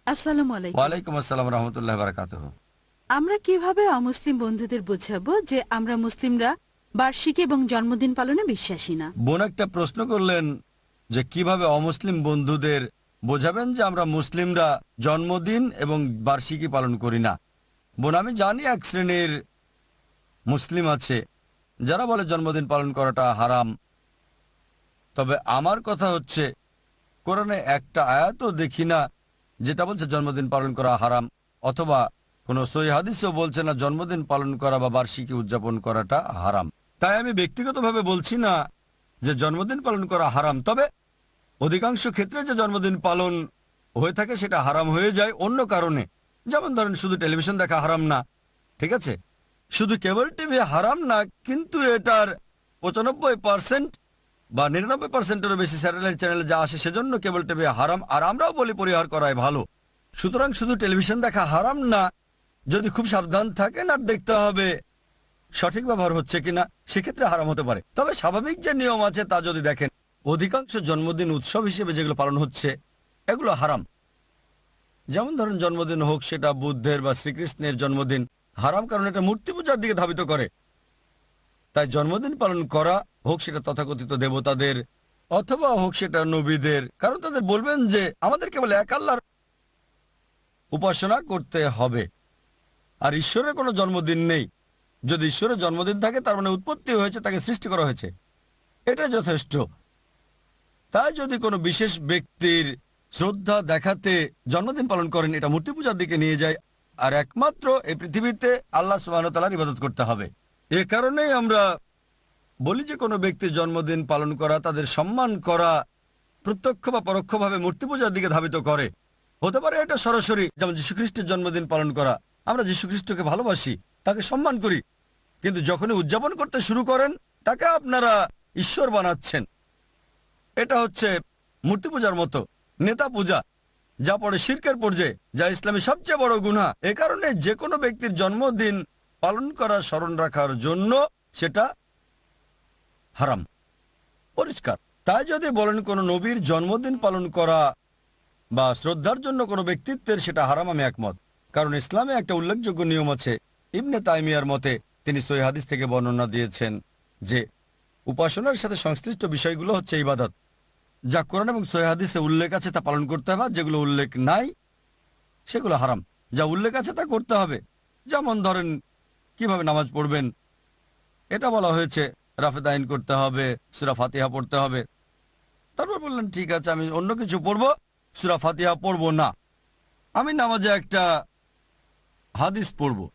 আসসালামু আলাইকুম। ওয়ালাইকুম আসসালাম রহমতুল্লাহ বারাকাতুহু। আমরা কিভাবে অমুসলিম বন্ধুদের বোঝাবো যে আমরা মুসলিমরা বার্ষিকী এবং জন্মদিন পালনে বিশ্বাসী না? বোন একটা প্রশ্ন করলেন যে কিভাবে অমুসলিম বন্ধুদের বোঝাবেন যে আমরা মুসলিমরা জন্মদিন এবং বার্ষিকী পালন করি না। বোন, আমি জানি এক শ্রেণীর মুসলিম আছে যারা বলে জন্মদিন পালন করাটা হারাম। তবে আমার কথা হচ্ছে, কোরআনে একটা আয়াতও দেখি না যেটা বলছে জন্মদিন পালন করা হারাম, অথবা কোনো সহিহ হাদিসও বলছে না জন্মদিন পালন করা বা বার্ষিকী উদযাপন করাটা হারাম। তাই আমি ব্যক্তিগতভাবে বলছি না যে জন্মদিন পালন করা হারাম, তবে অধিকাংশ ক্ষেত্রে যে জন্মদিন পালন হয়ে থাকে সেটা হারাম হয়ে যায় অন্য কারণে। যেমন ধরেন, শুধু টেলিভিশন দেখা হারাম না, ঠিক আছে? শুধু কেবল টিভি হারাম না, কিন্তু এটার 95% বা 99%-এরও বেশি স্যাটেলাইট চ্যানেলে যা আসে সেজন্য কেবল টিভি হারাম, আর আমরাও বলি পরিহার করাই ভালো। সুতরাং শুধু টেলিভিশন দেখা হারাম না, যদি খুব সাবধান থাকেন আর দেখতে হবে সঠিক ব্যবহার হচ্ছে কিনা, সেক্ষেত্রে হারাম হতে পারে। তবে স্বাভাবিক যে নিয়ম আছে তা যদি দেখেন, অধিকাংশ জন্মদিন উৎসব হিসেবে যেগুলো পালন হচ্ছে এগুলো হারাম। যেমন ধরুন, জন্মদিন হোক সেটা বুদ্ধের বা শ্রীকৃষ্ণের জন্মদিন, হারাম কারণ এটা মূর্তি পূজার দিকে ধাবিত করে। তাই জন্মদিন পালন করা হোক সেটা তথাকথিত দেবতাদের অথবা হোক সেটা নবীদের, কারণ তাদের বলবেন যে আমাদের কেবল এক আল্লাহর উপাসনা করতে হবে, আর ঈশ্বরের কোনো জন্মদিন নেই। যদি ঈশ্বরের জন্মদিন থাকে তার মানে উৎপত্তি হয়েছে, তাকে সৃষ্টি করা হয়েছে, এটা যথেষ্ট। তাই যদি কোনো বিশেষ ব্যক্তির শ্রদ্ধা দেখাতে জন্মদিন পালন করেন, এটা মূর্তি পূজার দিকে নিয়ে যায়, আর একমাত্র এই পৃথিবীতে আল্লাহ সুবহানাহু ওয়া তাআলার ইবাদত করতে হবে। এ কারণেই আমরা বলি যে কোনো ব্যক্তির জন্মদিন পালন করা, তাদের সম্মান করা, প্রত্যক্ষ বা পরোক্ষভাবে মূর্তি পূজার দিকে ধাবিত করে। হতে পারে এটা সরাসরি, যেমন যীশুখ্রিস্টের জন্মদিন পালন করা, আমরা যীশুখ্রিস্টকে ভালোবাসি, তাকে সম্মান করি, কিন্তু যখনই উদযাপন করতে শুরু করেন তাকে আপনারা ঈশ্বর বানাচ্ছেন। এটা হচ্ছে মূর্তি পূজার মতো, নেতা পূজা, যা পড়ে শিরকের পর্যায়ে, যা ইসলামের সবচেয়ে বড় গুনাহ। এ কারণে যে কোনো ব্যক্তির জন্মদিন পালন করা, স্মরণ রাখার জন্য সেটা হারাম, পরিষ্কার। তাই যদি বলেন কোনো নবীর জন্মদিন পালন করা বা শ্রদ্ধার জন্য কোনো ব্যক্তিত্বের, সেটা হারাম, আমি একমত। কারণ ইসলামে একটা উল্লেখযোগ্য নিয়ম আছে। ইবনে তাইমিয়ার মতে, তিনি সহিহ হাদিস থেকে বর্ণনা দিয়েছেন যে উপাসনার সাথে সংশ্লিষ্ট বিষয়গুলো হচ্ছে ইবাদত। যা কোরআন এবং সহিহ হাদিসে উল্লেখ আছে তা পালন করতে হবে, যেগুলো উল্লেখ নাই সেগুলো হারাম। যা উল্লেখ আছে তা করতে হবে। যেমন ধরেন, কিভাবে নামাজ পড়বেন এটা বলা হয়েছে, রাফেদ আইন করতে হবে, সূরা ফাতিহা পড়তে হবে। তারপর বললেন ঠিক আছে, আমি অন্য কিছু পড়বো, সূরা ফাতিহা পড়বো না। আমি নামাজে একটা হাদিস পড়বো।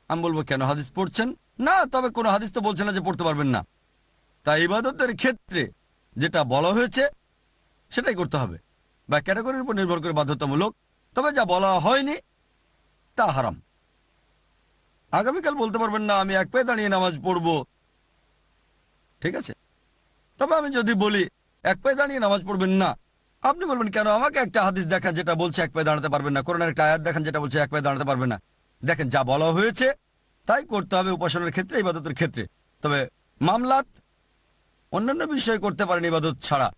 আমি বলবো, কেন হাদিস পড়ছেন? না, তবে কোনো হাদিস তো বলছে না যে পড়তে পারবেন না। তাই ইবাদতের ক্ষেত্রে যেটা বলা হয়েছে সেটাই করতে হবে, বা ক্যাটাগরির উপর নির্ভর করে বাধ্যতামূলক। তবে যা বলা হয়নি তা হারাম। আগামীকাল বলতে পারবেন না আমি এক পায়ে দাঁড়িয়ে নামাজ পড়বো, ঠিক আছে? তবে আমি যদি বলি এক পায়ে দাঁড়িয়ে নামাজ পড়বেন না, আপনি বলবেন কেন? আমাকে একটা হাদিস দেখান যেটা বলছে এক পায়ে দাঁড়াতে পারবেন না, কোরআনের একটা আয়াত দেখান যেটা বলছে এক পায়ে দাঁড়াতে পারবেন না। দেখেন, যা বলা হয়েছে তাই করতে হবে উপাসনার ক্ষেত্রে, ইবাদতের ক্ষেত্রে। তবে মামলাত অন্যান্য বিষয় করতে পারেন ইবাদত ছাড়া।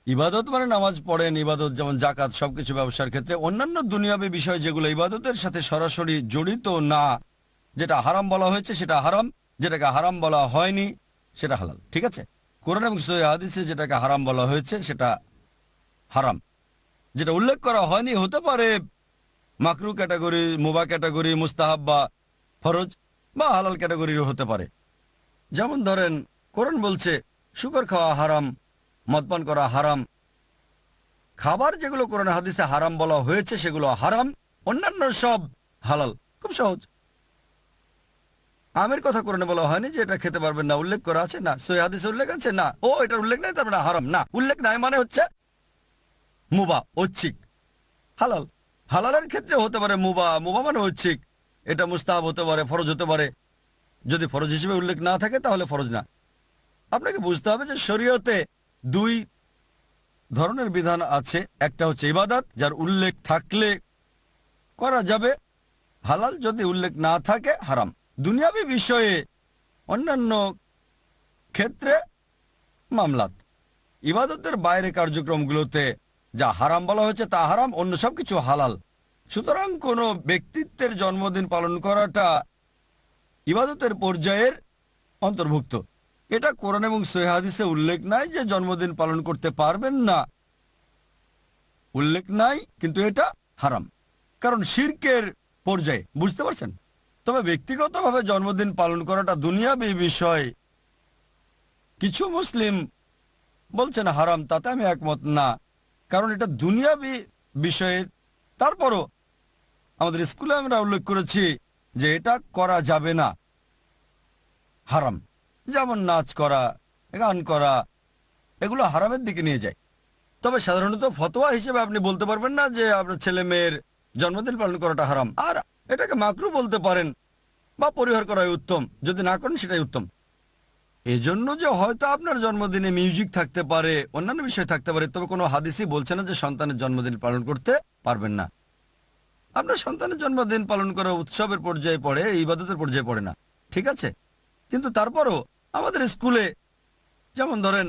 ইবাদত মানে নামাজ পড়েন, ইবাদত যেমন জাকাত, সবকিছু ব্যবসার ক্ষেত্রে। অন্যান্য দুনিয়াবী বিষয় যেগুলো ইবাদতের সাথে সরাসরি জড়িত না, যেটা হারাম বলা হয়েছে সেটা হারাম, যেটাকে হারাম বলা হয়নি সেটা হালাল, ঠিক আছে? কোরআন এবং সহিহ হাদিসে যেটাকে হারাম বলা হয়েছে সেটা হারাম, যেটা উল্লেখ করা হয়নি হতে পারে মাকরু ক্যাটাগরি, মুবা ক্যাটাগরি, মুস্তাহাব বা ফরজ, বা হালাল ক্যাটাগরিরও হতে পারে। যেমন ধরেন, কোরআন বলছে শুকর খাওয়া হারাম, মদপান করা হারাম। খাবার যেগুলো কোরআন হাদিসে হারাম বলা হয়েছে সেগুলো হারাম, অন্যান্য সব হালাল। খুব সহজ। আমের কথা কোরআনে বলা হয়নি যে এটা খেতে পারবেন না, উল্লেখ করা আছে না? সহিহ হাদিসে উল্লেখ আছে না? ও এটার উল্লেখ নাই তার মানে হারাম না। উল্লেখ নাই মানে হচ্ছে মুবা, ঐচ্ছিক। হালাল, হালালের ক্ষেত্রে হতে পারে মুবা, মুবা মানে ঐচ্ছিক। এটা মুস্তাহাব হতে পারে, ফরজ হতে পারে। যদি ফরজ হিসেবে উল্লেখ না থাকে তাহলে ফরজ না। আপনাকে বুঝতে হবে যে শরীয়তে দুই ধরনের বিধান আছে। একটা হচ্ছে ইবাদত, যার উল্লেখ থাকলে করা যাবে হালাল, যদি উল্লেখ না থাকে হারাম। দুনিয়াবী বিষয়ে অন্যান্য ক্ষেত্রে মামলাত। ইবাদতের বাইরে কার্যক্রমগুলোতে যা হারাম বলা হয়েছে তা হারাম, অন্য সবকিছু হালাল। সুতরাং কোনো ব্যক্তিত্বের জন্মদিন পালন করাটা ইবাদতের পর্যায়ের অন্তর্ভুক্ত। এটা কোরআন এবং সহিহ হাদিসে উল্লেখ নাই যে জন্মদিন পালন করতে পারবেন না, উল্লেখ নাই, কিন্তু এটা হারাম, কারণ শিরকের পর্যায়ে, বুঝতে পারছেন? তবে ব্যক্তিগতভাবে জন্মদিন পালন করাটা দুনিয়াবী বিষয়। কিছু মুসলিম বলছেন হারাম, তাতে আমি একমত না, কারণ এটা দুনিয়াবী বিষয়ের। তারপরও আমাদের স্কুলে আমরা উল্লেখ করেছি যে এটা করা যাবে না, হারাম। যেমন নাচ করা, গান করা, এগুলো হারামের দিকে নিয়ে যায়। তবে সাধারণত ফতোয়া হিসেবে আপনি বলতে পারবেন না যে আপনার ছেলে মেয়ের জন্মদিন পালন করাটা হারাম, আর এটাকে মাকরু বলতে পারেন বা পরিহার করাই উত্তম, যদি না করেন সেটাই উত্তম। এজন্য যে হয়তো আপনার জন্মদিনে মিউজিক থাকতে পারে, অন্যান্য বিষয় থাকতে পারে, তবে কোনো হাদিসই বলছে না যে সন্তানের জন্মদিন পালন করতে পারবেন না। আপনার সন্তানের জন্মদিন পালন করা উৎসবের পর্যায়ে পড়ে, ইবাদতের পর্যায়ে পড়ে না, ঠিক আছে? কিন্তু তারপরও আমাদের স্কুলে, যেমন ধরেন,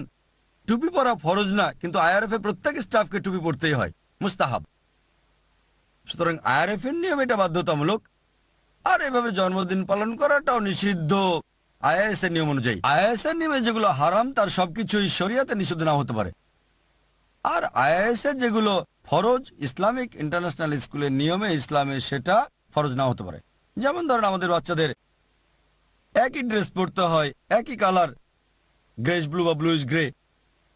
টুপি পরা ফরজ না, কিন্তু আইআরএফ এ প্রত্যেক স্টাফকে টুপি পরতেই হয়, মুস্তাহাব। সুতরাং আইআরএফ এর নিয়ম এটা বাধ্যতামূলক, আর এভাবে জন্মদিন পালন করাটাও নিষিদ্ধ আইএএস এর নিয়ম অনুযায়ী। আইএএস এর নিয়মে যেগুলো হারাম তার সবকিছুই শরিয়াতে নিষিদ্ধ না হতে পারে, আর আইএএস এর যেগুলো ফরজ ইসলামিক ইন্টারন্যাশনাল স্কুলের নিয়মে ইসলামে সেটা ফরজ না হতে পারে। যেমন ধরেন আমাদের বাচ্চাদের একই ড্রেস পরতে হয়, একই কালার, গ্রেস ব্লু বা ব্লুইশ গ্রে,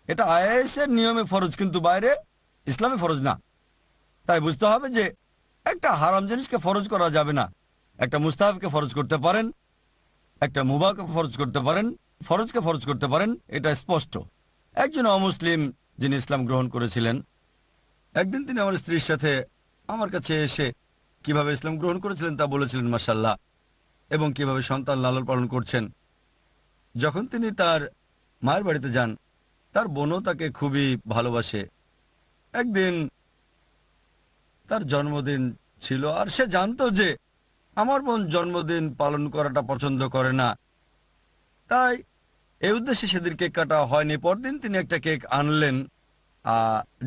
এটা আইএএস এর নিয়মে ফরজ, কিন্তু বাইরে ইসলামে ফরজ না। তাই বুঝতে হবে যে একটা হারাম জিনিসকে ফরজ করা যাবে না। একটা মুস্তাহাবকে ফরজ করতে পারেন, একটা মুবাহকে ফরজ করতে পারেন, ফরজকে ফরজ করতে পারেন, এটা স্পষ্ট। একজন অমুসলিম যিনি ইসলাম গ্রহণ করেছিলেন, একদিন তিনি আমার স্ত্রীর সাথে আমার কাছে এসে কিভাবে ইসলাম গ্রহণ করেছিলেন তা বলেছিলেন, মাশাআল্লাহ, এবং কিভাবে সন্তান লালন পালন করছেন। যখন তিনি তার মায়ের বাড়িতে যান, তার বোনও তাকে খুবই ভালোবাসে। একদিন তার জন্মদিন ছিল, আর সে জানতো যে আমার বোন জন্মদিন পালন করাটা পছন্দ করে না, তাই এই উদ্দেশ্যে সেদিন কেক কাটা হয়নি। পরদিন তিনি একটা কেক আনলেন,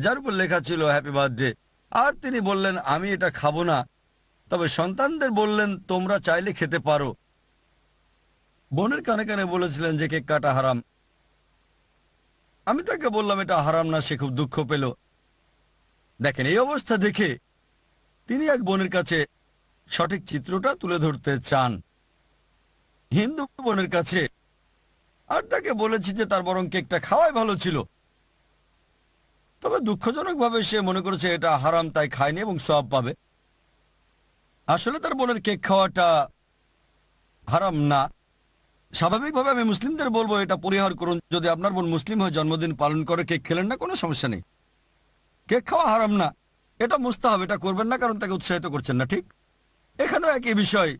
যার উপর লেখা ছিল হ্যাপি বার্থডে, আর তিনি বললেন আমি এটা খাবো না, তবে সন্তানদের বললেন তোমরা চাইলে খেতে পারো। বোনের কানে কানে বলেছিলেন যে কেক কাটা হারাম। আমি তাকে বললাম এটা হারাম না, সে খুব দুঃখ পেল। দেখেন, এই অবস্থা দেখে তিনি এক বোনের কাছে সঠিক চিত্রটা তুলে ধরতে চান, হিন্দু বোনের কাছে, আর তাকে বলেছি যে তার বরং কেকটা খাওয়াই ভালো ছিল। তবে দুঃখজনকভাবে সে মনে করেছে এটা হারাম, তাই খায়নি এবং সওয়াব পাবে। আসলে তার বোনের কেক খাওয়াটা হারাম না। স্বাভাবিকভাবে আমি মুসলিমদের বলবো এটা পরিহার করুন। যদি আপনার বোন মুসলিম হয়ে জন্মদিন পালন করে কেক খেলেন না, কোনো সমস্যা নেই। কেক খাওয়া হারাম না, এটা মুস্তাহাব, এটা করবেন না কারণ তাকে উৎসাহিত করছেন না, ঠিক? এখানেও একই বিষয়।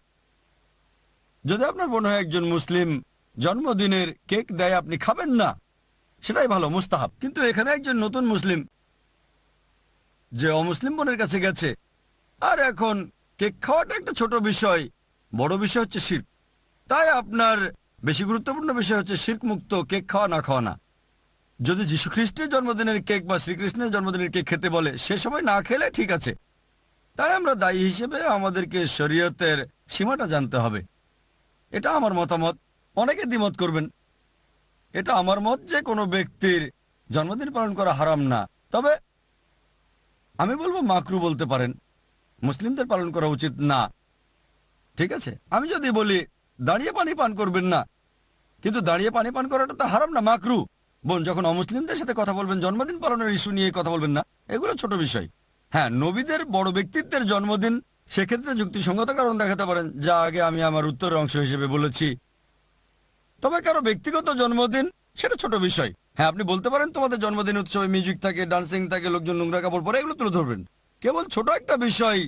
যদি আপনার বোন হয় একজন মুসলিম, জন্মদিনের কেক দেয়, আপনি খাবেন না, সেটাই ভালো, মুস্তাহাব। কিন্তু এখানে একজন নতুন মুসলিম যে অমুসলিম বোনের কাছে গেছে, আর এখন কেক খাওয়াটা একটা ছোট বিষয়, বড় বিষয় হচ্ছে শিরক। তাই আপনার বেশি গুরুত্বপূর্ণ বিষয় হচ্ছে শিরক মুক্ত কেক খাওয়া না খাওয়া না। যদি যীশু খ্রিস্টের জন্মদিনের কেক বা শ্রীকৃষ্ণের জন্মদিনের কেক খেতে বলে, সে সময় না খেলে ঠিক আছে। তাই আমরা দায়ী হিসেবে আমাদেরকে শরীয়তের সীমাটা জানতে হবে। এটা আমার মতামত, অনেকে দ্বিমত করবেন। এটা আমার মত যে কোনো ব্যক্তির জন্মদিন পালন করা হারাম না, তবে আমি বলবো মাকরু বলতে পারেন, মুসলিমদের পালন করা উচিত না, ঠিক আছে? আমি যদি বলি দাঁড়িয়ে পানি পান করবেন না, কিন্তু দাঁড়িয়ে পানি পান করাটা তো হারাম না, মাকরু। বোন যখন অমুসলিমদের সাথে কথা বলবেন, জন্মদিন পালনের ইস্যু নিয়ে কথা বলবেন না, এগুলো ছোট বিষয়। হ্যাঁ, নবীদের বড় ব্যক্তিত্বের জন্মদিন, সেক্ষেত্রে যুক্তিসঙ্গত কারণ দেখাতে পারেন, যা আগে আমি আমার উত্তরের অংশ হিসেবে বলেছি। তবে কারো ব্যক্তিগত জন্মদিন সেটা ছোট বিষয়। হ্যাঁ, আপনি বলতে পারেন তোমাদের জন্মদিন উৎসবে মিউজিক থাকে, ডান্সিং থাকে, লোকজন নোংরা কাপড় পরে, এগুলো তুলে ধরবেন। কেবল ছোট একটা বিষয়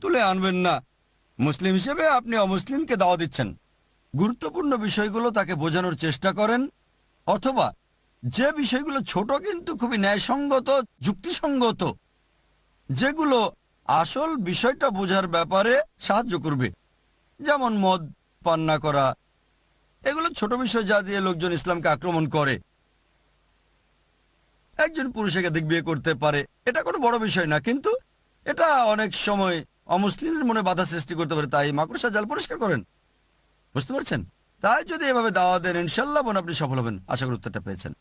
তুলে আনবেন না। মুসলিম হিসেবে আপনি অমুসলিমকে দাওয়া দিচ্ছেন, গুরুত্বপূর্ণ বিষয়গুলো তাকে বোঝানোর চেষ্টা করেন, অথবা যে বিষয়গুলো ছোট কিন্তু খুবই ন্যায়সঙ্গত, যুক্তিসঙ্গত, যেগুলো আসল বিষয়টা বোঝার ব্যাপারে সাহায্য করবে, যেমন মদ পান না করা, এগুলো ছোট বিষয় যা দিয়ে লোকজন ইসলামকে আক্রমণ করে। একজন পুরুষ একাধিক বিয়ে করতে পারে, এটা কোনো বড় বিষয় না, কিন্তু এটা অনেক সময় অমুসলিমের মনে বাধা সৃষ্টি করতে পারে। তাই মাকড়সার জাল পরিষ্কার করেন, বুঝতে পারছেন? তাই যদি এভাবে দাওয়া দেন, ইনশাল্লাহ বোন আপনি সফল হবেন। আশা করি উত্তরটা পেয়েছেন।